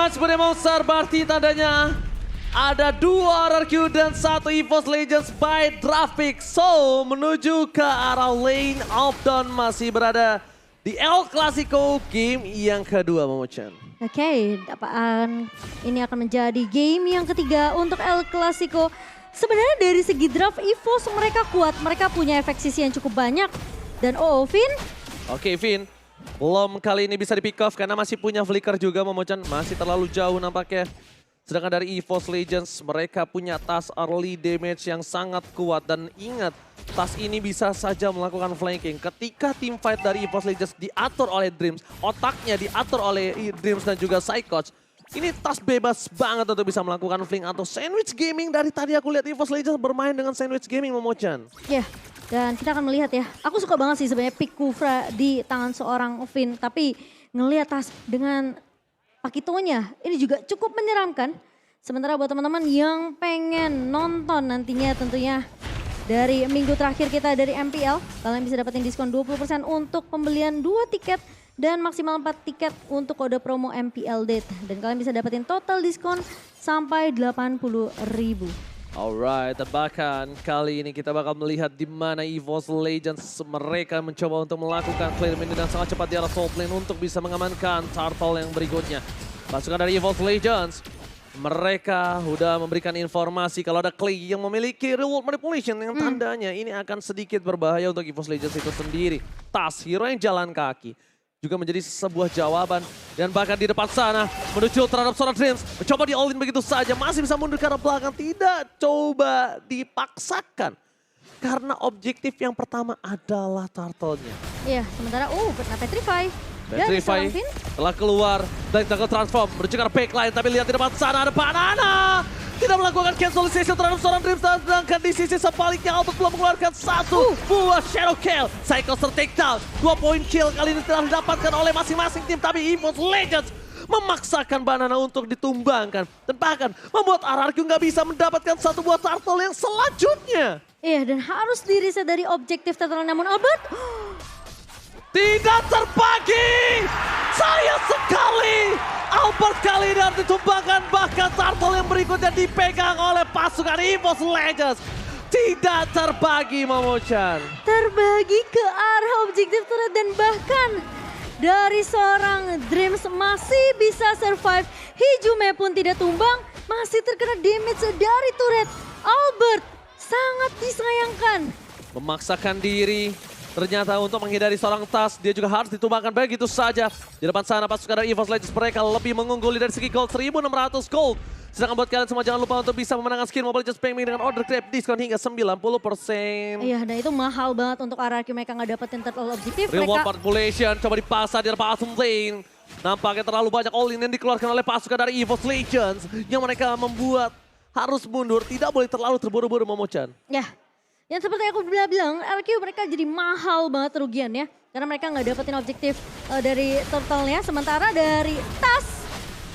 sebenarnya mau besar, berarti tandanya ada 2 RRQ dan 1 EVOS Legends by draft pick. So, menuju ke arah lane Outdown masih berada di El Clasico game yang kedua, Momochan. Oke, ini akan menjadi game yang ketiga untuk El Clasico. Sebenarnya dari segi draft EVOS mereka kuat, mereka punya efek sisi yang cukup banyak. Dan Vin. Oke, Vin. Belum kali ini bisa di pick off karena masih punya flicker juga, Momochan. Masih terlalu jauh nampaknya. Sedangkan dari EVOS Legends mereka punya tas early damage yang sangat kuat. Dan ingat, tas ini bisa saja melakukan flanking. Ketika team fight dari EVOS Legends diatur oleh Dreams, otaknya diatur oleh Dreams dan juga Psychoch. Ini tas bebas banget untuk bisa melakukan flank atau sandwich gaming. Dari tadi aku lihat EVOS Legends bermain dengan sandwich gaming, Momochan. Ya, dan kita akan melihat ya. Aku suka banget sih sebenarnya pick Kufra di tangan seorang Vin. Tapi ngelihat tas dengan Pakitonya ini juga cukup menyeramkan. Sementara buat teman-teman yang pengen nonton nantinya tentunya dari minggu terakhir kita dari MPL. Kalian bisa dapetin diskon 20% untuk pembelian 2 tiket. Dan maksimal 4 tiket untuk kode promo MPL Date. Dan kalian bisa dapetin total diskon sampai 80.000. Alright, bahkan kali ini kita bakal melihat di mana EVOS Legends mereka mencoba untuk melakukan clear mini dan sangat cepat di arah top lane untuk bisa mengamankan turtle yang berikutnya. Pasukan dari EVOS Legends, mereka udah memberikan informasi kalau ada Clay yang memiliki reward manipulation yang tandanya ini akan sedikit berbahaya untuk EVOS Legends itu sendiri. Tas hero yang jalan kaki juga menjadi sebuah jawaban. Dan bahkan di depan sana menuju terhadap seorang Dreams. Mencoba di all-in begitu saja. Masih bisa mundur ke arah belakang. Tidak coba dipaksakan. Karena objektif yang pertama adalah turtle-nya. Iya, sementara kena Petrify. Petrify telah keluar dan kita transform menuju ke arah backline. Tapi lihat di depan sana ada Banana. Tidak melakukan cancellation terhadap seorang Dreams. Sedangkan di sisi sebaliknya Albert belum mengeluarkan satu buah shadow kill. Cycle takedown. 2 point kill kali ini telah didapatkan oleh masing-masing tim. Tapi EVOS Legends memaksakan Banana untuk ditumbangkan. Dan bahkan membuat RRQ nggak bisa mendapatkan satu buah turtle yang selanjutnya. Iya, dan harus di-reset dari objektif turtle. Namun Albert tidak terbagi. Sayang sekali. Albert kali ini harus ditumbangkan. Bahkan turtle yang berikutnya dipegang oleh pasukan EVOS Legends. Tidak terbagi, Momochan. terbagi ke arah objektif turret dan bahkan dari seorang Dreams masih bisa survive. Hijume pun tidak tumbang, masih terkena damage dari turret. Albert sangat disayangkan. Memaksakan diri. Ternyata untuk menghindari seorang tas, dia juga harus ditumbangkan begitu saja. Di depan sana pasukan dari EVOS Legends mereka lebih mengungguli dari segi gold, 1.600 gold. Sedangkan buat kalian semua jangan lupa untuk bisa memenangkan skin Mobile Legends Payment dengan order grab diskon hingga 90%. Iya, dan itu mahal banget untuk RRQ mereka nggak dapetin turtle objektif. Reward manipulation coba dipasang di bottom lane. Nampaknya terlalu banyak all-in yang dikeluarkan oleh pasukan dari EVOS Legends. Yang mereka membuat harus mundur, tidak boleh terlalu terburu-buru, Momochan. Ya, yang seperti aku bilang, RRQ mereka jadi mahal banget kerugiannya. Karena mereka nggak dapetin objektif dari turtle-nya. Sementara dari tas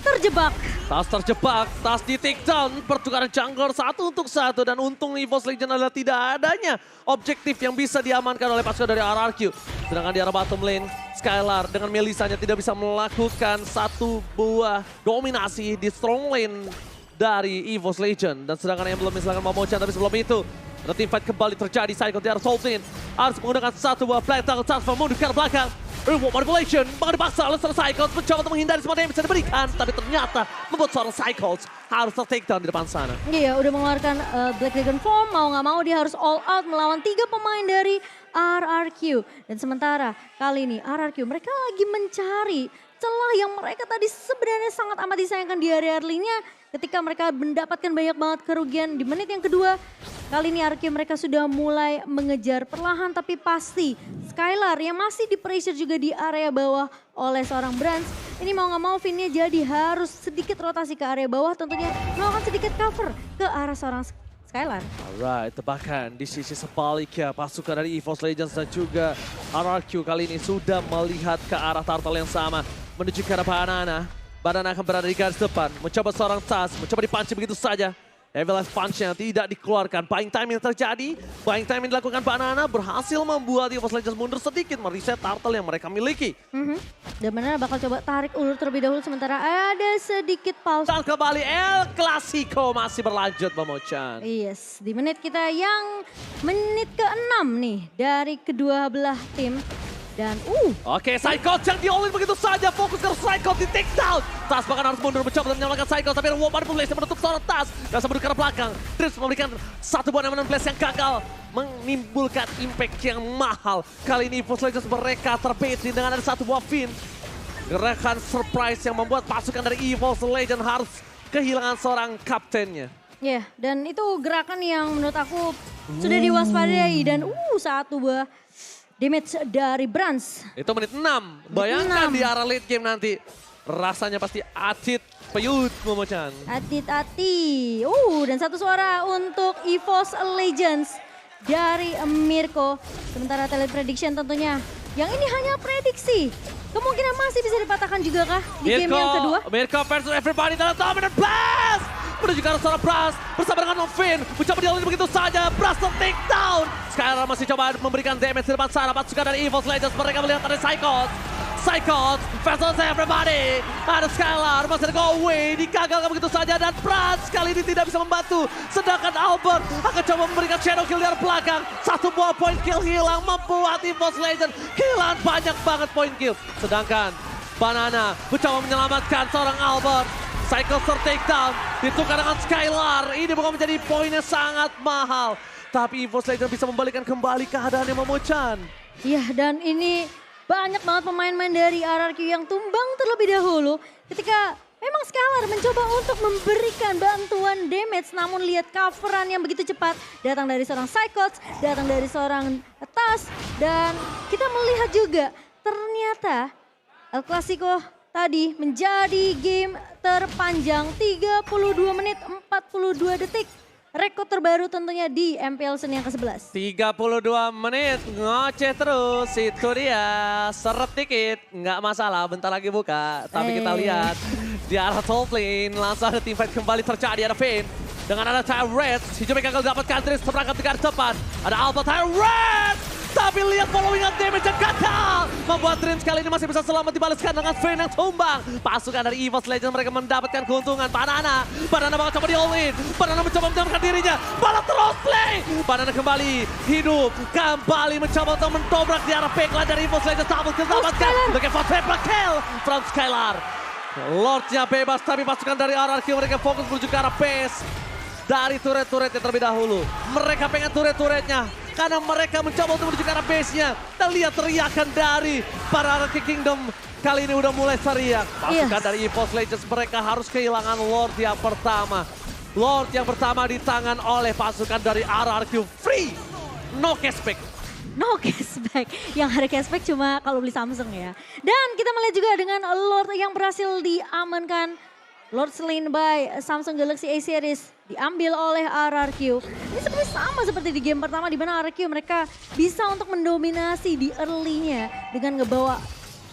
terjebak. Tas terjebak, tas di takedown, pertukaran jungler 1-1 dan untung EVOS Legends adalah tidak adanya objektif yang bisa diamankan oleh pasukan dari RRQ. Sedangkan di arah bottom lane, Skylar dengan Melisanya tidak bisa melakukan satu buah dominasi di strong lane dari EVOS Legends. Dan sedangkan yang belum misalkan Momochan, tapi sebelum itu ada team fight kembali terjadi. Psycho di arah top lane harus menggunakan satu buah flag tackle transfer mundur ke arah belakang. Reward manipulation, bakal dipaksa oleh seorang Cycles mencoba untuk menghindari semua damage yang diberikan. Tapi ternyata membuat seorang Cycles harus ter-takedown di depan sana. Iya, udah mengeluarkan Black Dragon Form, mau nggak mau dia harus all out melawan 3 pemain dari RRQ. Dan sementara kali ini RRQ mereka lagi mencari celah yang mereka tadi sebenarnya sangat amat disayangkan di area early-nya. Ketika mereka mendapatkan banyak banget kerugian di menit yang kedua. Kali ini RRQ mereka sudah mulai mengejar perlahan tapi pasti. Skylar yang masih di pressure juga di area bawah oleh seorang Brands. Ini mau nggak mau Vinnya jadi harus sedikit rotasi ke area bawah, tentunya melakukan sedikit cover ke arah seorang Skylar. Alright, bahkan di sisi sebaliknya pasukan dari EVOS Legends dan juga RRQ kali ini sudah melihat ke arah turtle yang sama. Menuju ke arah Banana. Banana akan berada di garis depan, mencoba seorang tas, mencoba dipancing begitu saja. Evil Life Punch-nya tidak dikeluarkan. Buying time yang terjadi, buying time yang dilakukan Banana berhasil membuat EVOS Legends mundur sedikit, mereset turtle yang mereka miliki. Dan Banana bakal coba tarik ulur terlebih dahulu sementara ada sedikit pause. Dan kembali El Clasico masih berlanjut, Bamochan. Yes, di menit kita yang menit ke-6 nih dari kedua belah tim. Dan Oke, Psychot yang di-all-in begitu saja. Fokus ke Psychot di takedown. Tas bahkan harus mundur mencoba untuk menyelamatkan Psychot. Tapi ada Wall Manipulation menutup seorang Tas. Dan sampai ke arah belakang. Drips memberikan satu buah Eminent Blast yang gagal. Menimbulkan impact yang mahal. Kali ini EVOS Legends mereka terbaitin dengan ada satu buah Fin. Gerakan surprise yang membuat pasukan dari EVOS Legends harus kehilangan seorang kaptennya. ya, dan itu gerakan yang menurut aku sudah diwaspadai. Dan satu buah damage dari Brans. Itu menit 6. Bayangkan di arah late game nanti. Rasanya pasti acit, peyut, Momochan. Ati-ati. Dan satu suara untuk EVOS Legends dari Mirko. Sementara teleprediction tentunya. Yang ini hanya prediksi. Kemungkinan masih bisa dipatahkan juga kah di game yang kedua? Mirko versus everybody dalam dominant blast. Menuju ke arah seorang Blast bersama dengan Novin. Mencoba dialami begitu saja. Blast take down. Skylar masih coba memberikan damage di depan sana. Pasukan dari EVOS Legends mereka melihat ada Psychot. Psychot versus everybody. Ada Skylar masih ada go away. Digagalkan begitu saja dan Blast kali ini tidak bisa membantu. Sedangkan Albert akan coba memberikan shadow kill dari belakang. Satu buah point kill hilang membuat EVOS Legends kehilangan banyak banget point kill. Sedangkan Banana mencoba menyelamatkan seorang Albert. Cycle takedown ditukar dengan Skylar. Ini bukan menjadi poinnya sangat mahal. Tapi EVOS Legends bisa membalikan kembali keadaannya, Momochan. Iya, dan ini banyak banget pemain-pemain dari RRQ yang tumbang terlebih dahulu. Ketika memang Skylar mencoba untuk memberikan bantuan damage. Namun lihat coveran yang begitu cepat. Datang dari seorang Psychots, datang dari seorang Tas. Dan kita melihat juga ternyata El Clasico tadi menjadi game terpanjang 32 menit 42 detik. Rekor terbaru tentunya di MPL Senin yang ke-11. 32 menit ngoceh terus, itu dia. Seret dikit, nggak masalah, bentar lagi buka. Tapi kita lihat di arah top lane, langsung ada teamfight kembali terjadi, ada Finn. Dengan ada Tyrants, Hijau gagal dapatkan Tris terperangkap di garis depan. Ada Alpha Tyrants, tapi lihat following up damage yang gagal. Membuat Dreams kali ini masih bisa selamat dibalaskan dengan Finn yang tumbang. Pasukan dari EVOS Legends mereka mendapatkan keuntungan. Banana bakal coba di all-in. Banana mencoba menyelamatkan dirinya. Bala terus play. Banana kembali hidup. Kembali mencoba untuk mendobrak di arah backline dari EVOS Legends. Double kill dapatkan. Sebagai triple kill from Skylar. Lordnya bebas tapi pasukan dari RRQ mereka fokus menuju ke arah base. Dari turret-turretnya terlebih dahulu. Mereka pengen turret-turretnya. Karena mereka mencoba untuk menuju ke arah base-nya. Dan lihat teriakan dari para RRQ Kingdom. Kali ini udah mulai teriak. Pasukan dari EVOS Legends mereka harus kehilangan Lord yang pertama. Lord yang pertama di tangan oleh pasukan dari RRQ. Free. No cashback. No cashback. Yang ada cashback cuma kalau beli Samsung ya. Dan kita melihat juga dengan Lord yang berhasil diamankan. Lord slain by Samsung Galaxy A Series diambil oleh RRQ. Ini seperti sama seperti di game pertama di mana RRQ mereka bisa untuk mendominasi di early-nya dengan ngebawa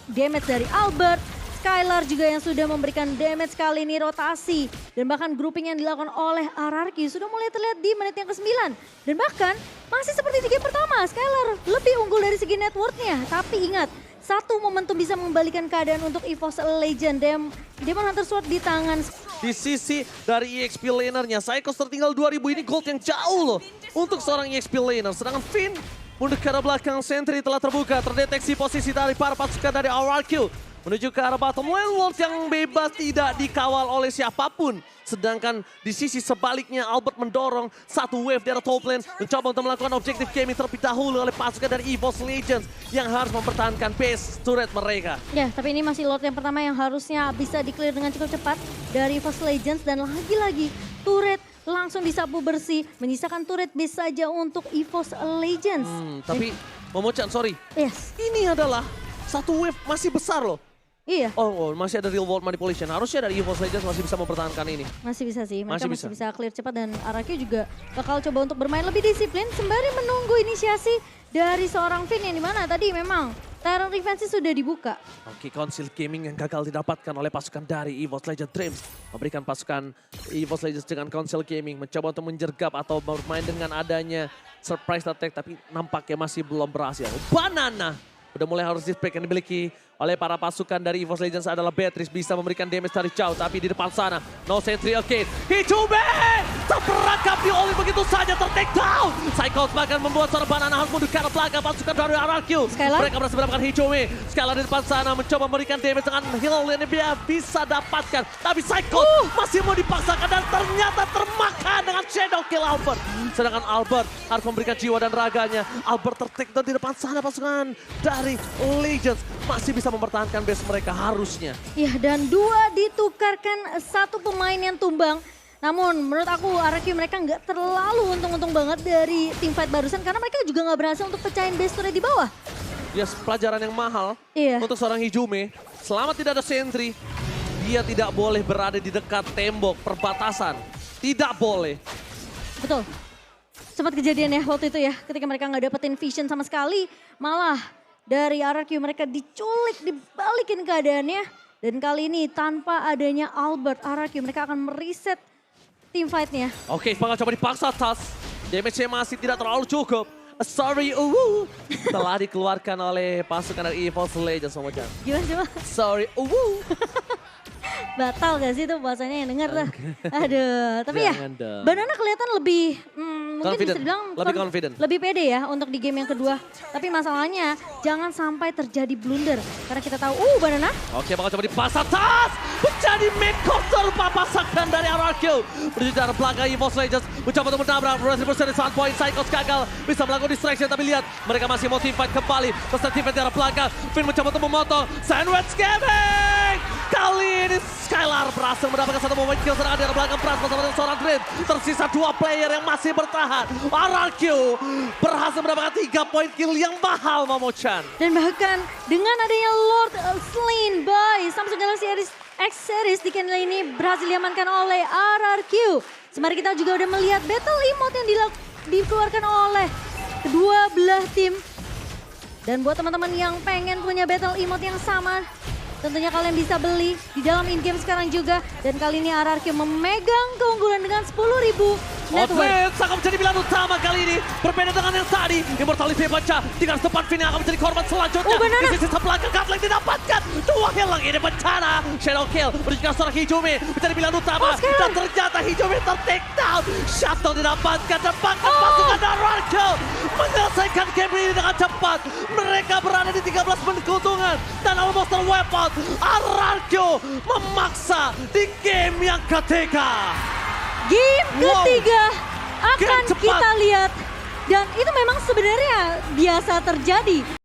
damage dari Albert. Skylar juga yang sudah memberikan damage kali ini rotasi. Dan bahkan grouping yang dilakukan oleh RRQ sudah mulai terlihat di menit yang ke-9. Dan bahkan masih seperti di game pertama, Skylar lebih unggul dari segi net worth-nya. Tapi ingat, satu momentum bisa mengembalikan keadaan untuk EVOS Legend. Demon Hunter Sword di tangan. Di sisi dari EXP lanernya, Psychos tertinggal 2000, ini gold yang jauh loh untuk seorang EXP laner. Sedangkan Finn mundur ke arah belakang, sentry telah terbuka, terdeteksi posisi dari para pasukan dari RRQ. Menuju ke arah bottom lane, Lord yang bebas tidak dikawal oleh siapapun. Sedangkan di sisi sebaliknya Albert mendorong satu wave dari top lane. Mencoba untuk melakukan objektif gaming terlebih dahulu oleh pasukan dari EVOS Legends. Yang harus mempertahankan base turret mereka. Ya, tapi ini masih Lord yang pertama yang harusnya bisa di-clear dengan cukup cepat dari EVOS Legends. Dan lagi-lagi turret langsung disapu bersih. Menyisakan turret base saja untuk EVOS Legends. Tapi Momochan, sorry. Yes. Ini adalah satu wave masih besar loh. Iya. Oh, masih ada real world manipulation. Harusnya dari EVOS Legends masih bisa mempertahankan ini. Masih bisa sih, mereka masih bisa bisa clear cepat dan RRQ juga bakal coba untuk bermain lebih disiplin sembari menunggu inisiasi dari seorang Finn yang dimana tadi memang Terror defense sudah dibuka. Oke, Council Gaming yang gagal didapatkan oleh pasukan dari EVOS Legends Dreams. Memberikan pasukan EVOS Legends dengan Council Gaming mencoba untuk menjergap atau bermain dengan adanya surprise attack, tapi nampaknya masih belum berhasil. Banana udah mulai harus display yang dimiliki oleh para pasukan dari EVOS Legends adalah Beatrice, bisa memberikan damage dari jauh, tapi di depan sana no sentry again. Hijube terperangkap di Oli begitu saja, ter-take down. Psychos bahkan membuat seorang Banana harus mundur ke arah belakang pasukan dari RRQ. Skylar. Mereka berhasil mendapatkan Hijube. Skylar di depan sana mencoba memberikan damage dengan heal yang dia bisa dapatkan, tapi Psychos masih mau dipaksakan dan ternyata termakan dengan Shadow Kill Albert. Sedangkan Albert harus memberikan jiwa dan raganya. Albert ter-take down di depan sana pasukan dari Legends masih bisa mempertahankan base mereka harusnya. Ya, dan 2 ditukarkan, 1 pemain yang tumbang. Namun menurut aku RRQ mereka nggak terlalu untung-untung banget dari teamfight barusan karena mereka juga nggak berhasil untuk pecahin base turret di bawah. Ya, pelajaran yang mahal untuk seorang Hijume. Selama tidak ada sentry, dia tidak boleh berada di dekat tembok perbatasan. Tidak boleh. Betul. Sempat kejadian ya waktu itu ya, ketika mereka nggak dapetin vision sama sekali, malah dari RRQ mereka diculik, dibalikin keadaannya. Dan kali ini tanpa adanya Albert, RRQ mereka akan mereset team fight-nya. Oke, Spanggal coba dipaksa tas. Damage-nya masih tidak terlalu cukup. Sorry, telah dikeluarkan oleh pasukan dari EVOS Legends, Momocan. Gimana coba? Sorry, Batal gak sih tuh bahasanya yang denger dah. Aduh, tapi ya Jangan dong. Banana kelihatan lebih mungkin bisa dibilang lebih confident. lebih pede ya untuk di game yang kedua. Tapi masalahnya jangan sampai terjadi blunder karena kita tahu Banana Oke, bakal coba dipasang tas. Menjadi main counter papasakan dari RRQ. Menuju dari belakang EVOS Legends. Mencoba untuk menabrak. Berhasil dari saat point. Psychos gagal. Bisa melakukan distraction. Tapi lihat, mereka masih mau team fight kembali. Terus team fight dari belakang. Finn mencoba untuk memotong. Sandwich Gaming. Kali ini Skylar berhasil mendapatkan 1 moment kill. Serangan dari belakang Pras bersama dengan seorang Dream. Tersisa 2 player yang masih bertahan. RRQ berhasil mendapatkan 3 point kill yang mahal, Momo-chan. dan bahkan dengan adanya Lord slain by Samsung Galaxy X Series di channel ini berhasil diamankan oleh RRQ. Sembari kita juga udah melihat battle emote yang dikeluarkan oleh kedua belah tim. Dan buat teman-teman yang pengen punya battle emote yang sama, tentunya kalian bisa beli di dalam in-game sekarang juga. Dan kali ini RRQ memegang keunggulan dengan 10.000 net worth. Outlet akan menjadi pilihan utama kali ini. Berbeda dengan yang tadi. Immortality baca. Tinggal depan Finn yang akan menjadi korban selanjutnya. Banana. Di sisi belakang Gatling didapatkan. 2 hilang ini bencana. Shadow Kill menunjukkan seorang Hijumi menjadi pilihan utama. Dan ternyata Hijumi ter-take down. Shutdown didapatkan dan bahkan pasukan RRQ menyelesaikan game ini dengan cepat. Mereka berada di 13 menit keuntungan. Dan almost terweapon. RRQ memaksa di game yang ketiga. Game ketiga akan Game cepat. kita lihat. Dan itu memang sebenarnya biasa terjadi.